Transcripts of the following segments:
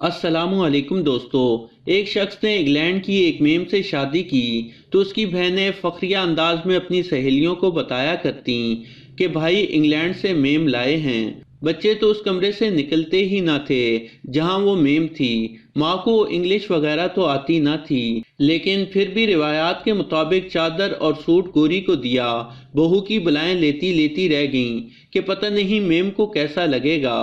अस्सलाम वालेकुम दोस्तों। एक शख्स ने इंग्लैंड की एक मेम से शादी की तो उसकी बहनें फखरिया अंदाज में अपनी सहेलियों को बताया करती कि भाई इंग्लैंड से मेम लाए हैं। बच्चे तो उस कमरे से निकलते ही ना थे जहां वो मेम थी। माँ को इंग्लिश वगैरह तो आती ना थी, लेकिन फिर भी रिवायात के मुताबिक चादर और सूट गोरी को दिया। बहू की बलाएं लेती लेती रह गईं कि पता नहीं मेम को कैसा लगेगा।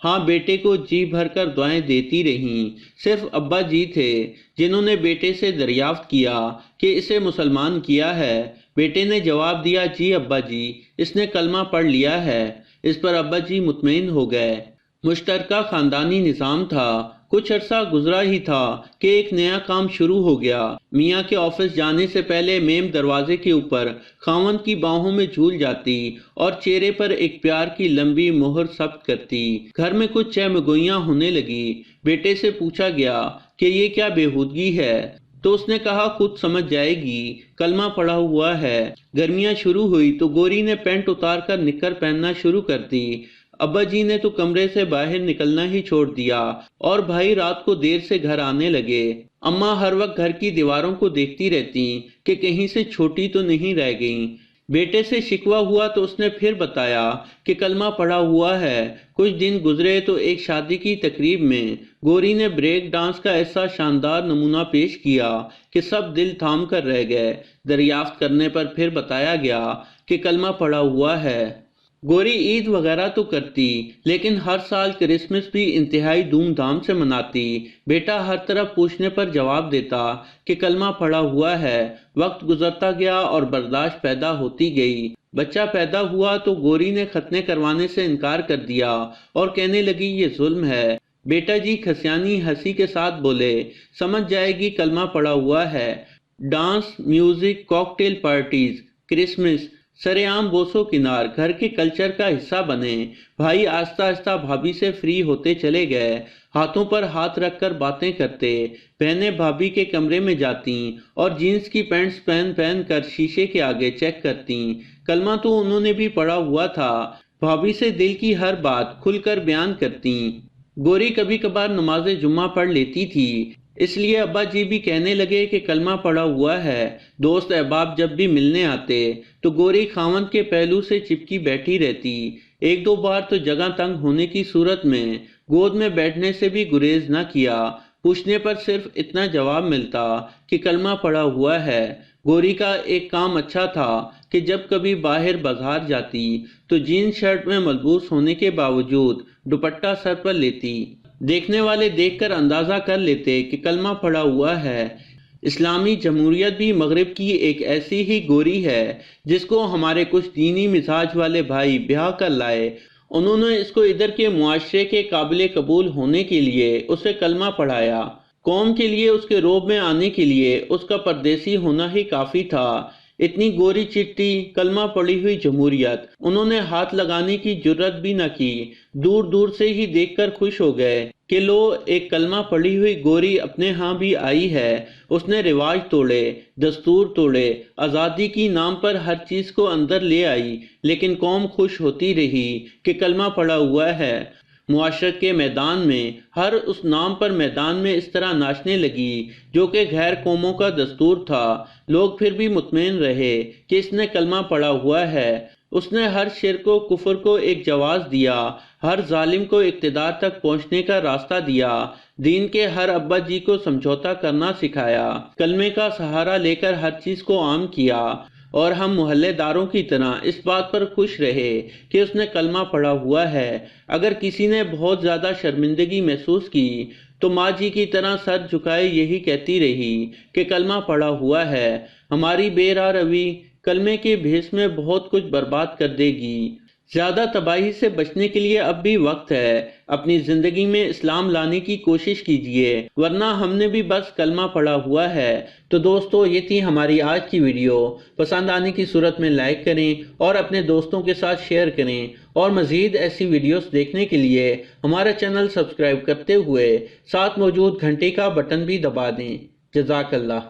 हाँ, बेटे को जी भरकर दुआएं देती रहीं। सिर्फ अब्बा जी थे जिन्होंने बेटे से दरियाफ्त किया कि इसे मुसलमान किया है। बेटे ने जवाब दिया, जी अब्बा जी, इसने कलमा पढ़ लिया है। इस पर अब्बा जी मुतमईन हो गए। मुश्तरका खानदानी निज़ाम था। कुछ अरसा गुजरा ही था कि एक नया काम शुरू हो गया। मियाँ के ऑफिस जाने से पहले मेम दरवाजे के ऊपर खावंद की बाहों में झूल जाती और चेहरे पर एक प्यार की लंबी मोहर सब्त करती। घर में कुछ चहमगोइयाँ होने लगी। बेटे से पूछा गया कि ये क्या बेहूदगी है, तो उसने कहा खुद समझ जाएगी, कलमा पढ़ा हुआ है। गर्मियां शुरू हुई तो गोरी ने पैंट उतार कर निक्कर पहनना शुरू कर दी। अब्बा जी ने तो कमरे से बाहर निकलना ही छोड़ दिया और भाई रात को देर से घर आने लगे। अम्मा हर वक्त घर की दीवारों को देखती रहती कि कहीं से छोटी तो नहीं रह गईं। बेटे से शिकवा हुआ तो उसने फिर बताया कि कलमा पढ़ा हुआ है। कुछ दिन गुजरे तो एक शादी की तकरीब में गोरी ने ब्रेक डांस का ऐसा शानदार नमूना पेश किया कि सब दिल थाम कर रह गए। दरियाफ्त करने पर फिर बताया गया कि कलमा पढ़ा हुआ है। गोरी ईद वगैरह तो करती, लेकिन हर साल क्रिसमस भी इंतहाई धूमधाम से मनाती। बेटा हर तरफ पूछने पर जवाब देता कि कलमा पढ़ा हुआ है। वक्त गुजरता गया और बर्दाश्त पैदा होती गई। बच्चा पैदा हुआ तो गोरी ने खतने करवाने से इनकार कर दिया और कहने लगी ये जुल्म है। बेटा जी खसियानी हंसी के साथ बोले, समझ जाएगी कलमा पढ़ा हुआ है। Dance, music, cocktail parties, Christmas सरेआम बोसो किनार घर के कल्चर का हिस्सा बने। भाई आस्ता आस्ता भाभी से फ्री होते चले गए। हाथों पर हाथ रखकर बातें करते। बहनें भाभी के कमरे में जाती और जीन्स की पैंट्स पहन पहन कर शीशे के आगे चेक करती। कलमा तो उन्होंने भी पढ़ा हुआ था। भाभी से दिल की हर बात खुलकर बयान करती। गोरी कभी कभार नमाज जुम्मा पढ़ लेती थी, इसलिए अब्बा जी भी कहने लगे कि कलमा पढ़ा हुआ है। दोस्त अहबाब जब भी मिलने आते तो गोरी खावंद के पहलू से चिपकी बैठी रहती। एक दो बार तो जगह तंग होने की सूरत में गोद में बैठने से भी गुरेज न किया। पूछने पर सिर्फ इतना जवाब मिलता कि कलमा पढ़ा हुआ है। गोरी का एक काम अच्छा था कि जब कभी बाहर बाजार जाती तो जीन्स शर्ट में मलबूस होने के बावजूद दुपट्टा सर पर लेती। देखने वाले देखकर अंदाजा कर लेते कि कलमा पढ़ा हुआ है। इस्लामी जमहूरियत भी मगरिब की एक ऐसी ही गोरी है जिसको हमारे कुछ दीनी मिजाज वाले भाई ब्याह कर लाए। उन्होंने इसको इधर के मुआशरे के काबिल कबूल होने के लिए उसे कलमा पढ़ाया। कौम के लिए उसके रोब में आने के लिए उसका परदेसी होना ही काफी था। इतनी गोरी चिट्टी कलमा पड़ी हुई जमहूरियत उन्होंने हाथ लगाने की जुर्रत भी न की। दूर दूर से ही देखकर खुश हो गए कि लो, एक कलमा पड़ी हुई गोरी अपने यहाँ भी आई है। उसने रिवाज तोड़े, दस्तूर तोड़े, आज़ादी की नाम पर हर चीज को अंदर ले आई, लेकिन कौम खुश होती रही कि कलमा पड़ा हुआ है। मुआशरत के मैदान में हर उस नाम पर मैदान में इस तरह नाचने लगी जो कि गैर कौमों का दस्तूर था। लोग फिर भी मुतमईन रहे कि इसने कलमा पढ़ा हुआ है। उसने हर शिर्क को, कुफर को एक जवाब दिया, हर जालिम को इक्तिदार तक पहुंचने का रास्ता दिया। दीन के हर अब्बा जी को समझौता करना सिखाया। कलमे का सहारा लेकर हर चीज को आम किया और हम मोहल्लेदारों की तरह इस बात पर खुश रहे कि उसने कलमा पढ़ा हुआ है। अगर किसी ने बहुत ज्यादा शर्मिंदगी महसूस की तो माँ जी की तरह सर झुकाए यही कहती रही कि कलमा पढ़ा हुआ है। हमारी बेराह रवी कलमे के भेस में बहुत कुछ बर्बाद कर देगी। ज्यादा तबाही से बचने के लिए अब भी वक्त है। अपनी जिंदगी में इस्लाम लाने की कोशिश कीजिए, वरना हमने भी बस कलमा पढ़ा हुआ है। तो दोस्तों, ये थी हमारी आज की वीडियो। पसंद आने की सूरत में लाइक करें और अपने दोस्तों के साथ शेयर करें। और मजीद ऐसी वीडियोस देखने के लिए हमारा चैनल सब्सक्राइब करते हुए साथ मौजूद घंटे का बटन भी दबा दें। जज़ाकल्लाह।